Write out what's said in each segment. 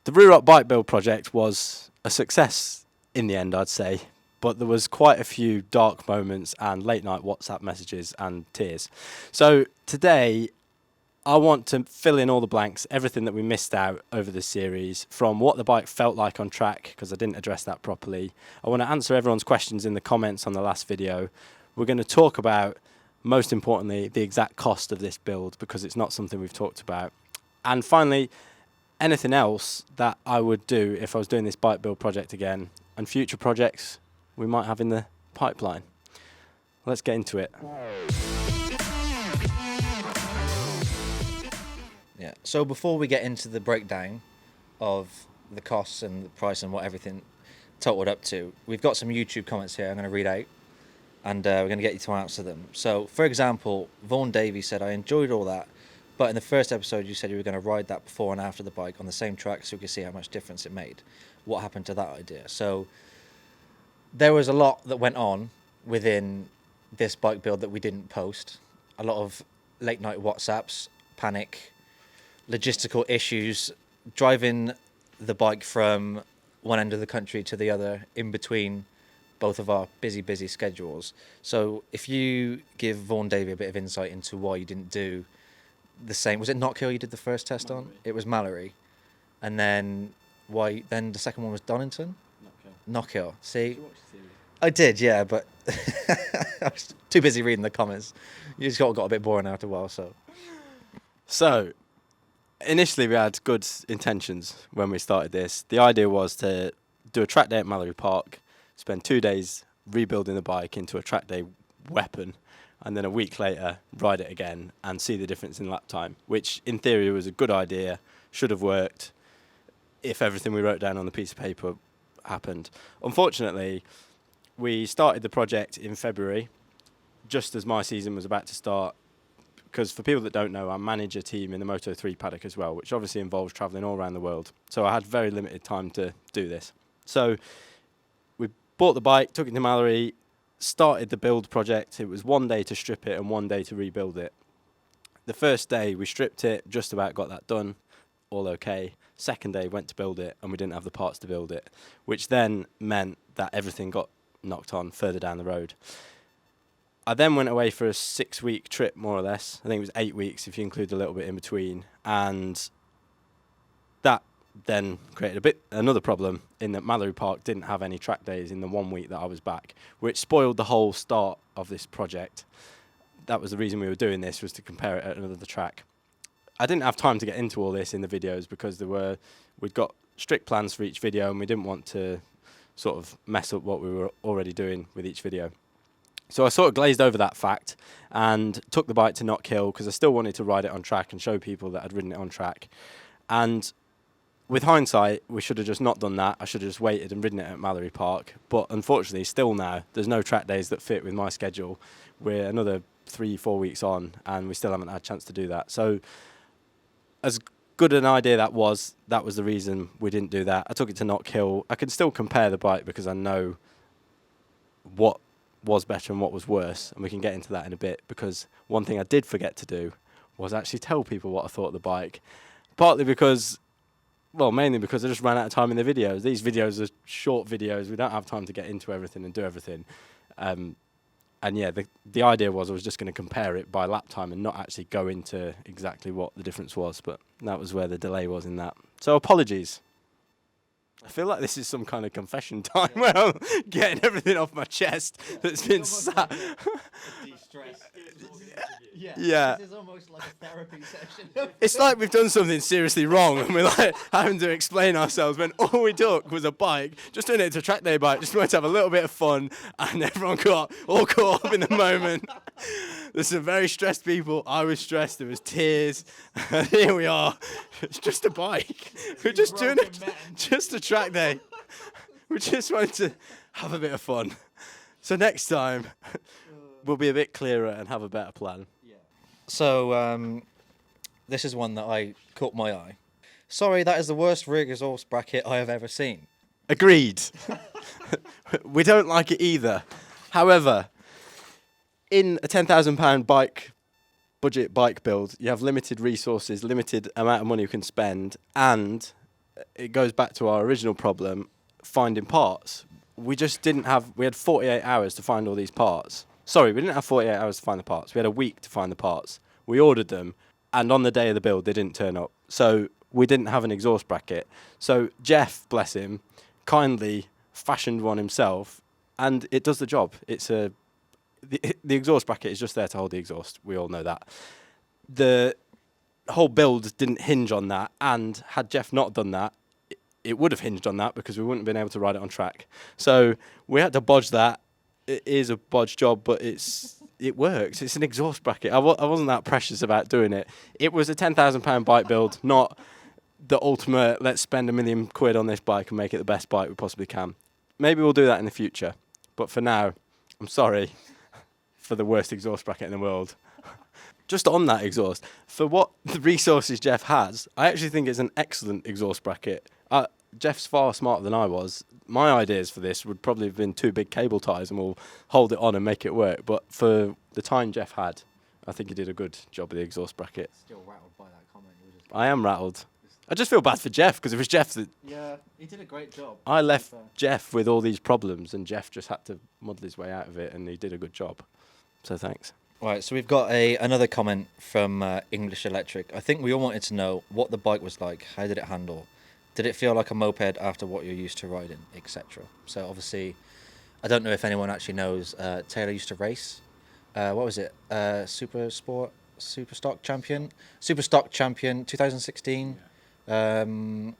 The Rurok bike build project was a success in the end, I'd say, but there was quite a few dark moments and late night WhatsApp messages and tears. So today, I want to fill in all the blanks, everything that we missed out over the series, from what the bike felt like on track, because I didn't address that properly. I want to answer everyone's questions in the comments on the last video. We're going to talk about, most importantly, the exact cost of this build, because it's not something we've talked about. And finally, anything else that I would do if I was doing this bike build project again, and future projects we might have in the pipeline. Let's get into it. Yeah. So before we get into the breakdown of the costs and the price and what everything totaled up to, we've got some YouTube comments here I'm going to read out, and we're going to get you to answer them. So, for example, Vaughan Davies said, I enjoyed all that, but in the first episode you said you were going to ride that before and after the bike on the same track so we could see how much difference it made. What happened to that idea? So there was a lot that went on within this bike build that we didn't post. A lot of late night WhatsApps, panic, logistical issues, driving the bike from one end of the country to the other in between both of our busy schedules. So if you give Vaughan Davey a bit of insight into why you didn't do the same, was it Knockhill you did the first test on? It was Mallory. And then then the second one was Donington? Knockhill. See? I did, yeah, but I was too busy reading the comments. You just got a bit boring after a while, So, initially we had good intentions when we started this. The idea was to do a track day at Mallory Park, spend 2 days rebuilding the bike into a track day weapon, and then a week later ride it again and see the difference in lap time, which in theory was a good idea, should have worked if everything we wrote down on the piece of paper happened. Unfortunately, we started the project in February, just as my season was about to start, because for people that don't know, I manage a team in the Moto3 paddock as well, which obviously involves travelling all around the world. So I had very limited time to do this. So we bought the bike, took it to Mallory, started the build project. It was 1 day to strip it and 1 day to rebuild it. The first day we stripped it, just about got that done, all okay. Second day went to build it and we didn't have the parts to build it, which then meant that everything got knocked on further down the road. I then went away for a 6-week trip, more or less. I think it was 8 weeks if you include a little bit in between. And that then created another problem in that Mallory Park didn't have any track days in the 1 week that I was back, which spoiled the whole start of this project. That was the reason we were doing this, was to compare it at another track. I didn't have time to get into all this in the videos because we'd got strict plans for each video and we didn't want to sort of mess up what we were already doing with each video. So I sort of glazed over that fact and took the bike to Knockhill because I still wanted to ride it on track and show people that I'd ridden it on track. And with hindsight, we should have just not done that. I should have just waited and ridden it at Mallory Park. But unfortunately, still now, there's no track days that fit with my schedule. We're another 3-4 weeks on and we still haven't had a chance to do that. So as good an idea that was the reason we didn't do that. I took it to Knockhill. I can still compare the bike because I know what was better and what was worse, and we can get into that in a bit, because one thing I did forget to do was actually tell people what I thought of the bike, mainly because I just ran out of time in the videos. These videos are short videos. We don't have time to get into everything and do everything. And yeah, the idea was I was just going to compare it by lap time and not actually go into exactly what the difference was, but that was where the delay was in that. So apologies. I feel like this is some kind of confession time where I'm getting everything off my chest that's been sat. De-stress. Yeah. This is almost like a therapy session. It's like we've done something seriously wrong and we're like having to explain ourselves when all we took was a bike, just doing it to a track day bike, just wanted to have a little bit of fun, and everyone got all caught up in the moment. There's some very stressed people. I was stressed. There was tears. And here we are. It's just a bike. We're just doing it, just a track day. We just wanted to have a bit of fun. So next time, we'll be a bit clearer and have a better plan. So, this is one that I caught my eye. Sorry, that is the worst rig resource bracket I have ever seen. Agreed. We don't like it either. However, in a £10,000 budget bike build, you have limited resources, limited amount of money you can spend, and it goes back to our original problem, finding parts. We just didn't have. We had 48 hours to find all these parts. Sorry, we didn't have 48 hours to find the parts. We had a week to find the parts. We ordered them, and on the day of the build, they didn't turn up. So we didn't have an exhaust bracket. So Jeff, bless him, kindly fashioned one himself, and it does the job. The exhaust bracket is just there to hold the exhaust. We all know that. The whole build didn't hinge on that, and had Jeff not done that, it would have hinged on that because we wouldn't have been able to ride it on track. So we had to bodge that. It is a bodge job, but it works. It's an exhaust bracket. I wasn't that precious about doing it. It was a £10,000 bike build, not the ultimate, let's spend £1 million on this bike and make it the best bike we possibly can. Maybe we'll do that in the future. But for now, I'm sorry for the worst exhaust bracket in the world. Just on that exhaust, for what the resources Jeff has, I actually think it's an excellent exhaust bracket. Jeff's far smarter than I was. My ideas for this would probably have been 2 big cable ties and we'll hold it on and make it work. But for the time Jeff had, I think he did a good job with the exhaust bracket. Still rattled by that comment. I am rattled. I just feel bad for Jeff because it was Jeff that... Yeah, he did a great job. I left Jeff with all these problems and Jeff just had to muddle his way out of it and he did a good job. So thanks. Right, so we've got another comment from English Electric. I think we all wanted to know what the bike was like. How did it handle? Did it feel like a moped after what you're used to riding, etc.? So obviously, I don't know if anyone actually knows. Taylor used to race. What was it? Super Stock Champion 2016. Yeah. Didn't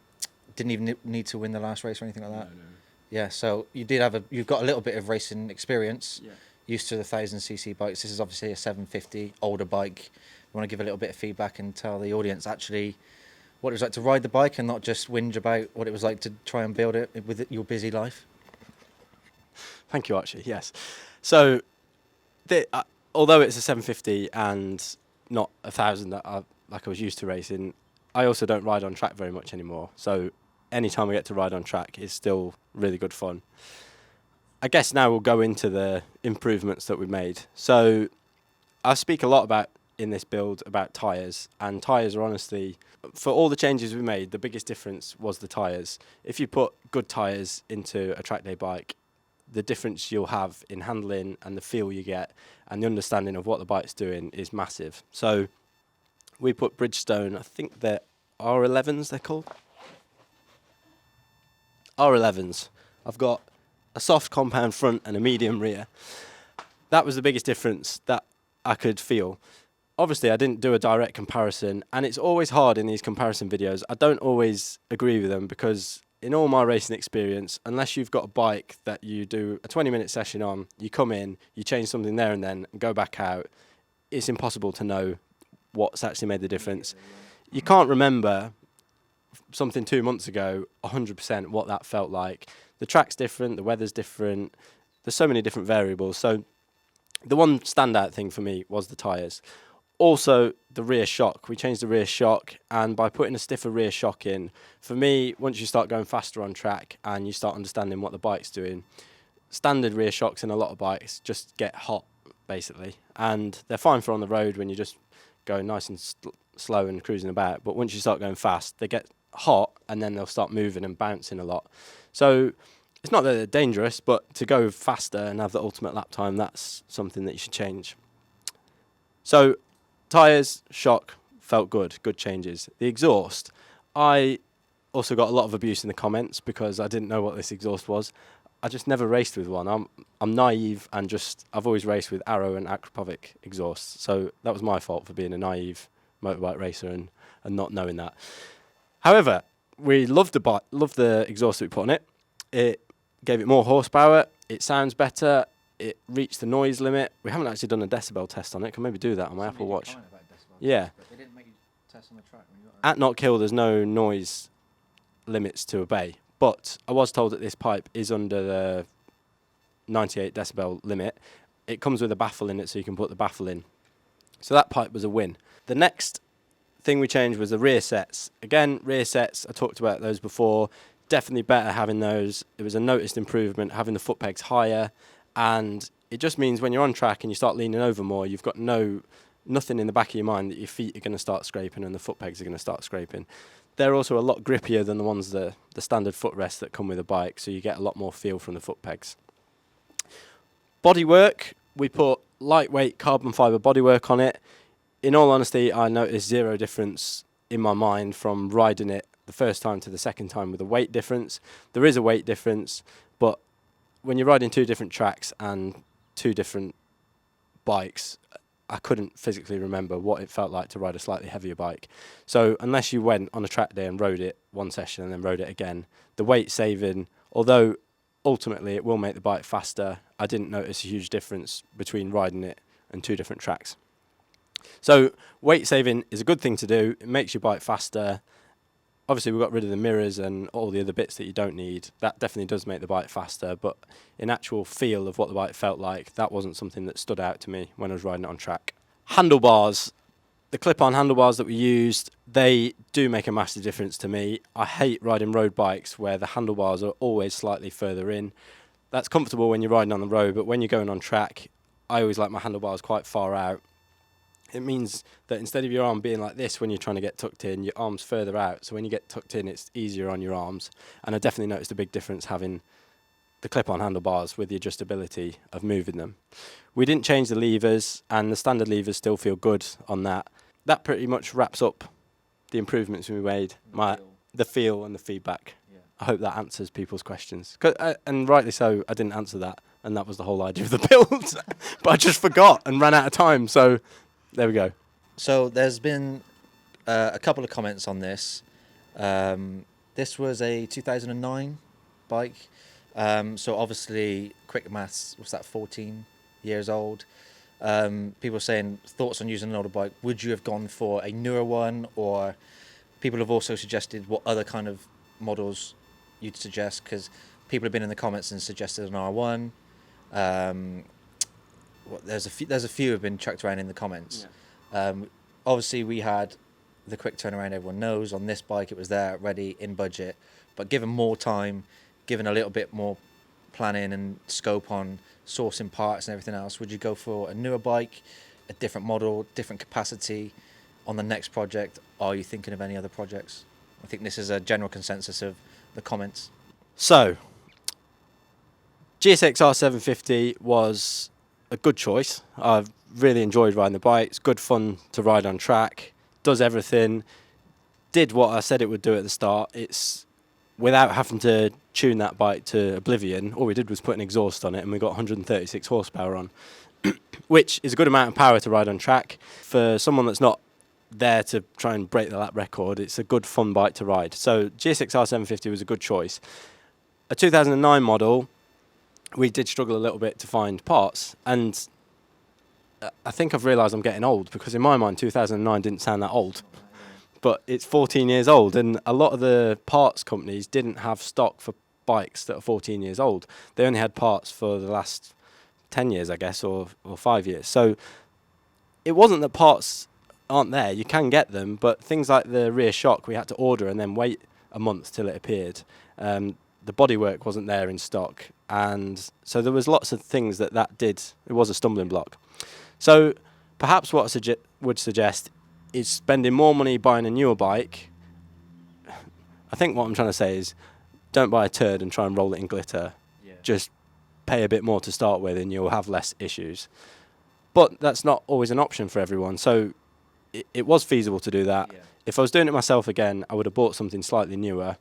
even need to win the last race or anything like that. No. Yeah, so you've got a little bit of racing experience. Yeah. Used to the 1000cc bikes. This is obviously a 750 older bike. You want to give a little bit of feedback and tell the audience actually what it was like to ride the bike and not just whinge about what it was like to try and build it with your busy life. Thank you, Archie. Yes. So, although it's a 750 and not 1000 that I was used to racing, I also don't ride on track very much anymore. So, any time I get to ride on track is still really good fun. I guess now we'll go into the improvements that we made. So, I speak a lot about in this build about tyres, and tyres are honestly, for all the changes we made, the biggest difference was the tyres. If you put good tyres into a track day bike, the difference you'll have in handling and the feel you get and the understanding of what the bike's doing is massive. So we put Bridgestone, I think they're R11s they're called. R11s. I've got a soft compound front and a medium rear. That was the biggest difference that I could feel. Obviously, I didn't do a direct comparison, and it's always hard in these comparison videos. I don't always agree with them because in all my racing experience, unless you've got a bike that you do a 20-minute session on, you come in, you change something there and then, and go back out, it's impossible to know what's actually made the difference. You can't remember something 2 months ago 100% what that felt like. The track's different, the weather's different, there's so many different variables. So the one standout thing for me was the tyres. Also, the rear shock. We changed the rear shock, and by putting a stiffer rear shock in, for me, once you start going faster on track and you start understanding what the bike's doing, standard rear shocks in a lot of bikes just get hot, basically. And they're fine for on the road when you're just going nice and slow and cruising about. But once you start going fast, they get hot, and then they'll start moving and bouncing a lot. So it's not that they're dangerous, but to go faster and have the ultimate lap time, that's something that you should change. So tyres, shock, felt good changes. The exhaust, I also got a lot of abuse in the comments because I didn't know what this exhaust was. I just never raced with one. I'm naive and I've always raced with Arrow and Akrapovic exhausts. So that was my fault for being a naive motorbike racer and not knowing that. However, we loved the exhaust that we put on it. It gave it more horsepower. It sounds better. It reached the noise limit. We haven't actually done a decibel test on it. Can maybe do that on my Apple Watch. Yeah. They didn't make you test on the track when you got At Knockhill, there's no noise limits to obey. But I was told that this pipe is under the 98 decibel limit. It comes with a baffle in it, so you can put the baffle in. So that pipe was a win. The next thing we changed was the rear sets. Again, rear sets, I talked about those before. Definitely better having those. It was a noticed improvement, having the foot pegs higher. And it just means when you're on track and you start leaning over more, you've got nothing in the back of your mind that your feet are going to start scraping and the foot pegs are going to start scraping. they're also a lot grippier than the ones the standard footrests that come with a bike, so you get a lot more feel from the foot pegs. Bodywork, we put lightweight carbon fibre bodywork on it. In all honesty, I noticed zero difference in my mind from riding it the first time to the second time with a weight difference. There is a weight difference, but when you're riding two different tracks and two different bikes, I couldn't physically remember what it felt like to ride a slightly heavier bike. So unless you went on a track day and rode it one session and then rode it again, the weight saving, although ultimately it will make the bike faster, I didn't notice a huge difference between riding it and two different tracks. So weight saving is a good thing to do. It makes your bike faster. Obviously, we got rid of the mirrors and all the other bits that you don't need. That definitely does make the bike faster, but in actual feel of what the bike felt like, that wasn't something that stood out to me when I was riding it on track. Handlebars. The clip-on handlebars that we used, they do make a massive difference to me. I hate riding road bikes where the handlebars are always slightly further in. That's comfortable when you're riding on the road, but when you're going on track, I always like my handlebars quite far out. It means that instead of your arm being like this when you're trying to get tucked in, your arm's further out. So when you get tucked in, it's easier on your arms. And I definitely noticed a big difference having the clip-on handlebars with the adjustability of moving them. We didn't change the levers, and the standard levers still feel good on that. That pretty much wraps up the improvements we made, the feel and the feedback. Yeah. I hope that answers people's questions. And rightly so, I didn't answer that, and that was the whole idea of the build. But I just forgot and ran out of time, so there we go. So there's been a couple of comments on this. This was a 2009 bike. So obviously, quick maths, what's that, 14 years old? People are saying thoughts on using an older bike. Would you have gone for a newer one? Or people have also suggested what other kind of models you'd suggest, because people have been in the comments and suggested an R1. There's a few have been chucked around in the comments. Yeah. Obviously, we had the quick turnaround everyone knows. On this bike, it was there, ready, in budget. But given more time, given a little bit more planning and scope on sourcing parts and everything else, would you go for a newer bike, a different model, different capacity on the next project? Are you thinking of any other projects? I think this is a general consensus of the comments. So, GSX-R 750 was a good choice. I've really enjoyed riding the bike. It's good fun to ride on track. Does everything. Did what I said it would do at the start. It's without having to tune that bike to oblivion. All we did was put an exhaust on it, and we got 136 horsepower on, which is a good amount of power to ride on track. For someone that's not there to try and break the lap record, it's a good fun bike to ride. So GSX-R 750 was a good choice. A 2009 model, we did struggle a little bit to find parts, and I think I've realised I'm getting old, because in my mind 2009 didn't sound that old, but it's 14 years old, and a lot of the parts companies didn't have stock for bikes that are 14 years old. They only had parts for the last 10 years, I guess, or 5 years. So it wasn't that parts aren't there, you can get them, but things like the rear shock we had to order and then wait a month till it appeared. The bodywork wasn't there in stock, and so there was lots of things that did. It was a stumbling block. So perhaps what I would suggest is spending more money buying a newer bike. I think what I'm trying to say is don't buy a turd and try and roll it in glitter. Yeah. Just pay a bit more to start with and you'll have less issues. But that's not always an option for everyone. So it was feasible to do that. Yeah. If I was doing it myself again, I would have bought something slightly newer,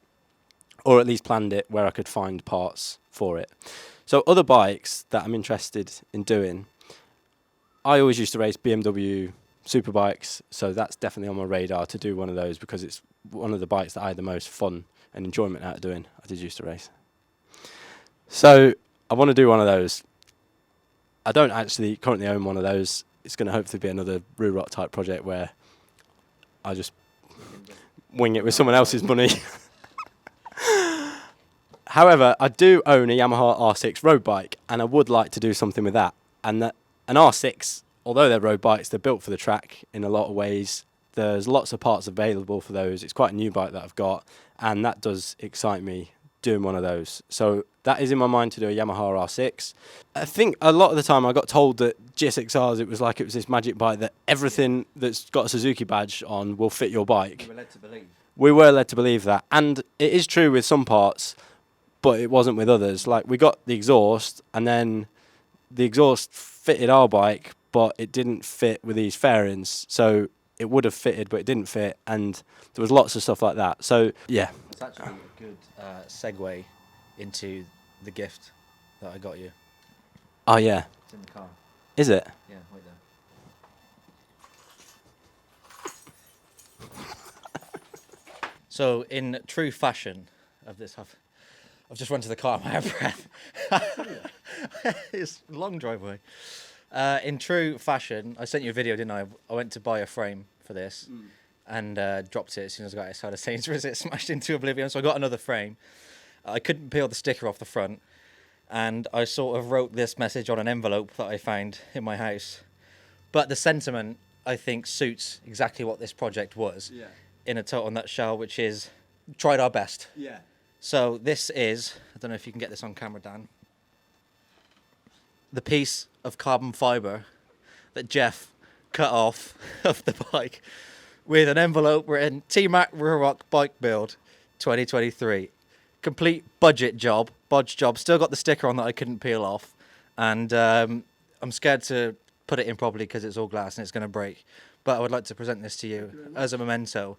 or at least planned it where I could find parts for it. So other bikes that I'm interested in doing, I always used to race BMW superbikes, so that's definitely on my radar to do one of those, because it's one of the bikes that I had the most fun and enjoyment out of doing. I did used to race. So I want to do one of those. I don't actually currently own one of those. It's going to hopefully be another Roo Rock type project where I just wing it with someone else's money. However, I do own a Yamaha R6 road bike, and I would like to do something with that. And an R6, although they're road bikes, they're built for the track in a lot of ways. There's lots of parts available for those. It's quite a new bike that I've got, and that does excite me, doing one of those. So that is in my mind to do a Yamaha R6. I think a lot of the time I got told that GSX-Rs, it was this magic bike that everything that's got a Suzuki badge on will fit your bike. You were led to believe. we were led to believe that. And it is true with some parts, but it wasn't with others. Like, we got the exhaust, and then the exhaust fitted our bike, but it didn't fit with these fairings. So it would have fitted, but it didn't fit, and there was lots of stuff like that. So, yeah. It's actually a good segue into the gift that I got you. Oh, yeah. It's in the car. Is it? Yeah, wait there. So, in true fashion of this, I've just run to the car. I'm out of breath. It's a long driveway. In true fashion, I sent you a video, didn't I? I went to buy a frame for this and dropped it as soon as I got outside of Sainsbury's. It smashed into oblivion, so I got another frame. I couldn't peel the sticker off the front, and I sort of wrote this message on an envelope that I found in my house. But the sentiment, I think, suits exactly what this project was in a total nutshell, which is tried our best. Yeah. So this is, I don't know if you can get this on camera, Dan, the piece of carbon fibre that Jeff cut off of the bike with an envelope written T-Mac Ruroc Bike Build 2023. Complete budget job, bodge job. Still got the sticker on that I couldn't peel off. And I'm scared to put it in properly because it's all glass and it's going to break. But I would like to present this to you as a memento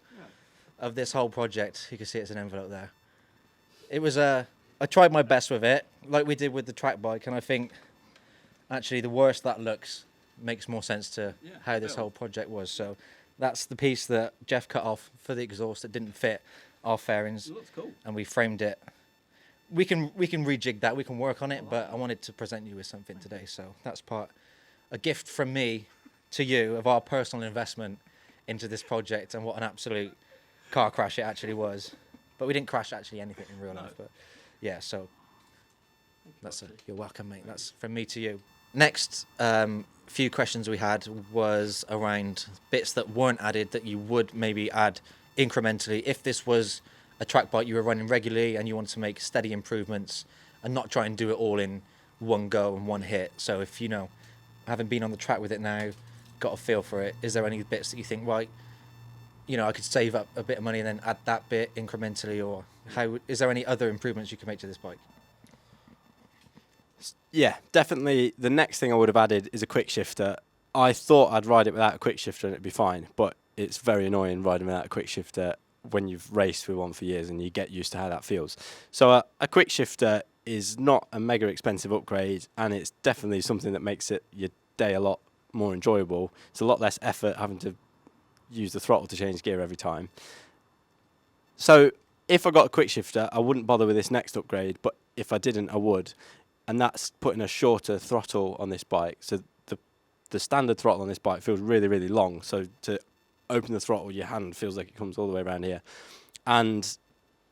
of this whole project. You can see it's an envelope there. It was I tried my best with it, like we did with the track bike, and I think actually the worse that looks makes more sense to how this whole project was. So that's the piece that Jeff cut off for the exhaust that didn't fit our fairings. It looks cool. And we framed it. We can rejig that, we can work on it, but I wanted to present you with something today. So that's a gift from me to you of our personal investment into this project, and what an absolute car crash it actually was. But we didn't crash actually anything in real life. But yeah, so you're welcome, mate. That's from me to you. Next few questions we had was around bits that weren't added that you would maybe add incrementally if this was a track bike you were running regularly and you want to make steady improvements and not try and do it all in one go and one hit. So if having been on the track with it now, got a feel for it, is there any bits that you think, right, I could save up a bit of money and then add that bit incrementally, or is there any other improvements you can make to this bike? Yeah, definitely. The next thing I would have added is a quick shifter. I thought I'd ride it without a quick shifter and it'd be fine, but it's very annoying riding without a quick shifter when you've raced with one for years and you get used to how that feels. So a quick shifter is not a mega expensive upgrade, and it's definitely something that makes your day a lot more enjoyable. It's a lot less effort having to use the throttle to change gear every time. So if I got a quick shifter, I wouldn't bother with this next upgrade, but if I didn't, I would. And that's putting a shorter throttle on this bike. So the standard throttle on this bike feels really, really long. So to open the throttle, your hand feels like it comes all the way around here. And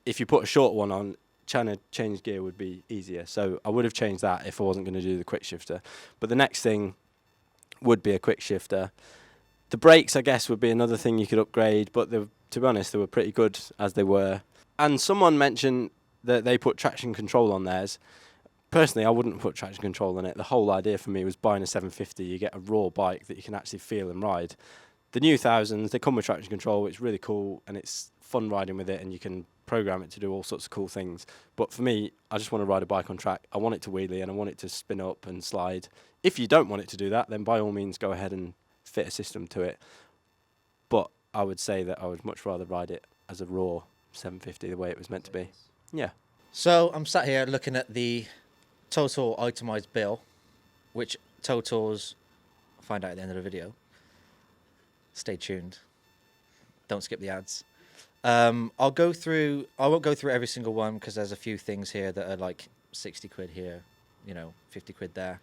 if you put a short one on, trying to change gear would be easier. So I would have changed that if I wasn't going to do the quick shifter. But the next thing would be a quick shifter. The brakes, I guess, would be another thing you could upgrade, but to be honest, they were pretty good as they were. And someone mentioned that they put traction control on theirs. Personally, I wouldn't put traction control on it. The whole idea for me was buying a 750. You get a raw bike that you can actually feel and ride. The new 1000s, they come with traction control. It's really cool, and it's fun riding with it, and you can program it to do all sorts of cool things. But for me, I just want to ride a bike on track. I want it to wheelie, and I want it to spin up and slide. If you don't want it to do that, then by all means go ahead and fit a system to it. But I would say that I would much rather ride it as a raw 750 the way it was meant to be. Yeah. So I'm sat here looking at the total itemized bill, which totals, I'll find out at the end of the video. Stay tuned. Don't skip the ads. I won't go through every single one because there's a few things here that are like 60 quid here, 50 quid there,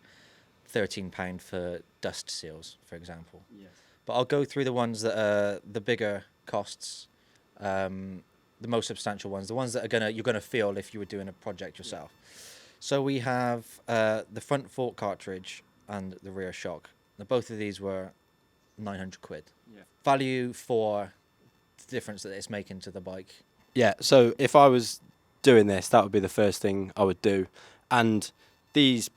£13 for dust seals, for example. Yes. But I'll go through the ones that are the bigger costs, the most substantial ones, the ones that you're gonna feel if you were doing a project yourself. Yeah. So we have the front fork cartridge and the rear shock. Now, both of these were 900 quid. Yeah. Value for the difference that it's making to the bike. Yeah, so if I was doing this, that would be the first thing I would do. And these,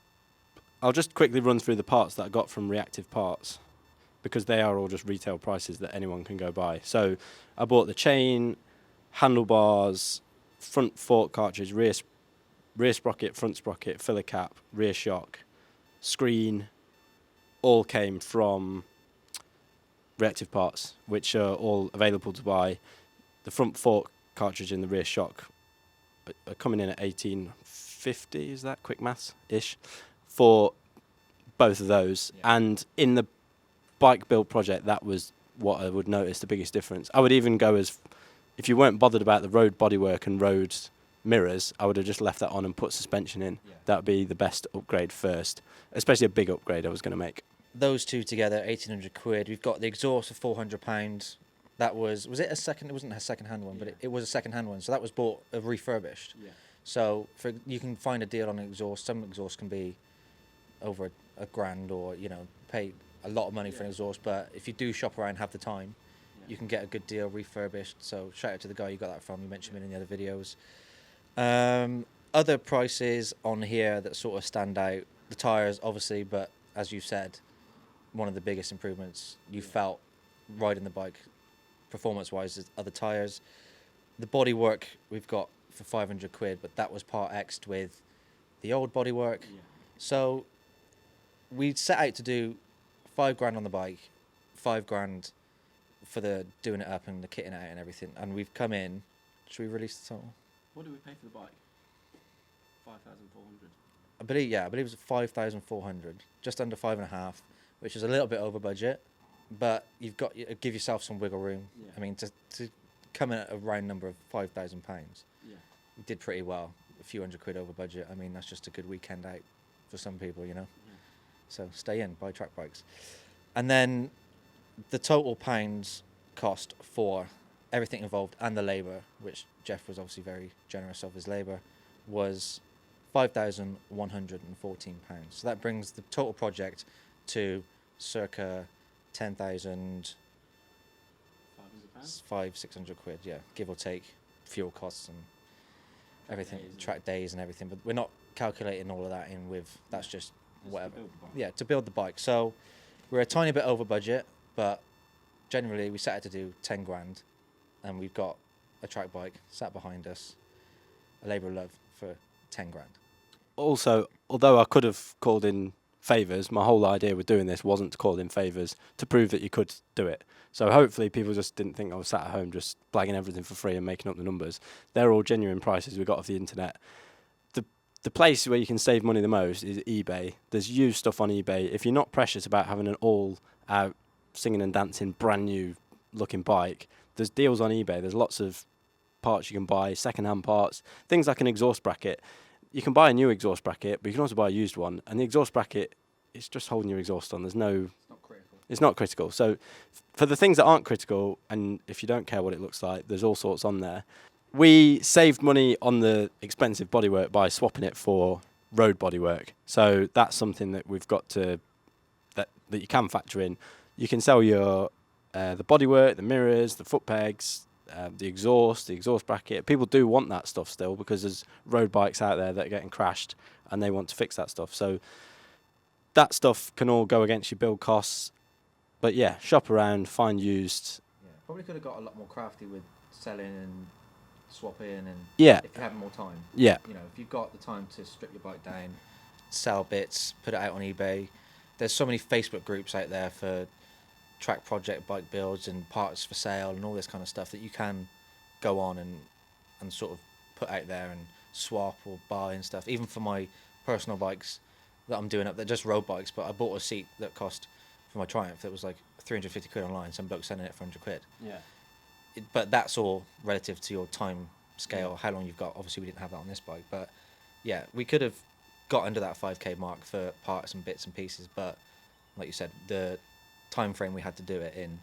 I'll just quickly run through the parts that I got from Reactive Parts, because they are all just retail prices that anyone can go buy. So I bought the chain, handlebars, front fork cartridge, rear sprocket, front sprocket, filler cap, rear shock, screen, all came from Reactive Parts, which are all available to buy. The front fork cartridge and the rear shock are coming in at 1850, is that quick maths ish, for both of those. Yeah. And in the bike build project, that was what I would notice the biggest difference. I would even go as, if you weren't bothered about the road bodywork and road mirrors, I would have just left that on and put suspension in. Yeah. That would be the best upgrade first, especially a big upgrade I was going to make. Those two together, 1,800 quid. We've got the exhaust for £400. That was it a second? It wasn't a second-hand one, but it was a second-hand one. So that was bought refurbished. Yeah. So you can find a deal on an exhaust. Some exhausts can be over a grand, or pay a lot of money for an exhaust. But if you do shop around, have the time, you can get a good deal refurbished. So shout out to the guy you got that from. You mentioned him in the other videos. Other prices on here that sort of stand out. The tyres, obviously, but as you said, one of the biggest improvements you felt riding the bike performance-wise is other tyres. The bodywork we've got for 500 quid, but that was part X'd with the old bodywork. Yeah. So we set out to do £5,000 on the bike, £5,000 for the doing it up and the kitting out and everything. And we've come in. Should we release the total? What do we pay for the bike? 5,400. I believe it was 5,400, just under 5.5, which is a little bit over budget, but you've got to give yourself some wiggle room. Yeah. I mean, to come in at a round number of £5,000, Yeah. we did pretty well. A few hundred quid over budget. I mean, that's just a good weekend out for some people, So stay in, buy track bikes. And then the total pounds cost for everything involved and the labour, which Jeff was obviously very generous of his labour, was £5,114. So that brings the total project to circa 10,000, £600, yeah, give or take, fuel costs and everything, track days and everything. But we're not calculating all of that in with, that's just whatever. To build the bike. So we're a tiny bit over budget, but generally we set out to do 10 grand, and we've got a track bike sat behind us, a labour of love for 10 grand. Also, although I could have called in favours, my whole idea with doing this wasn't to call in favours, to prove that you could do it. So hopefully people just didn't think I was sat at home just blagging everything for free and making up the numbers. They're all genuine prices we got off the internet. The place where you can save money the most is eBay. There's used stuff on eBay. If you're not precious about having an all-out singing and dancing brand new looking bike, there's deals on eBay. There's lots of parts you can buy, second-hand parts, things like an exhaust bracket. You can buy a new exhaust bracket, but you can also buy a used one. And the exhaust bracket is just holding your exhaust on. It's not critical. It's not critical. So for the things that aren't critical, and if you don't care what it looks like, there's all sorts on there. We saved money on the expensive bodywork by swapping it for road bodywork. So that's something that we've got to, that you can factor in. You can sell your the bodywork, the mirrors, the foot pegs, the exhaust bracket. People do want that stuff still because there's road bikes out there that are getting crashed and they want to fix that stuff. So that stuff can all go against your build costs. But yeah, shop around, find used. Yeah, probably could have got a lot more crafty with selling and swapping, and Yeah. if you had more time. Yeah. If you've got the time to strip your bike down, sell bits, put it out on eBay. There's so many Facebook groups out there for track project bike builds and parts for sale and all this kind of stuff that you can go on and sort of put out there and swap or buy and stuff. Even for my personal bikes that I'm doing up, they're just road bikes, but I bought a seat that cost, for my Triumph, that was like 350 quid online. Some bloke selling it for 100 quid. Yeah. But that's all relative to your time scale, how long you've got. Obviously we didn't have that on this bike, but yeah, we could have got under that 5k mark for parts and bits and pieces, but like you said, the time frame we had to do it in,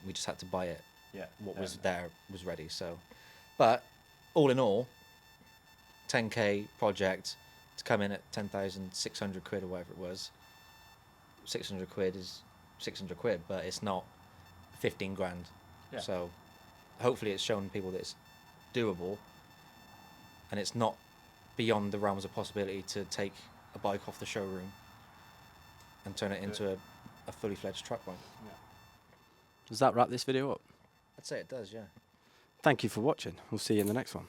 we just had to buy it. Yeah. What was there was ready. So, but all in all, 10k project to come in at 10,600 quid or whatever it was. 600 quid is 600 quid, but it's not 15 grand. Yeah. So hopefully it's shown people that it's doable and it's not beyond the realms of possibility to take a bike off the showroom and turn it into a fully fledged track bike. Does that wrap this video up? I'd say it does, yeah. Thank you for watching. We'll see you in the next one.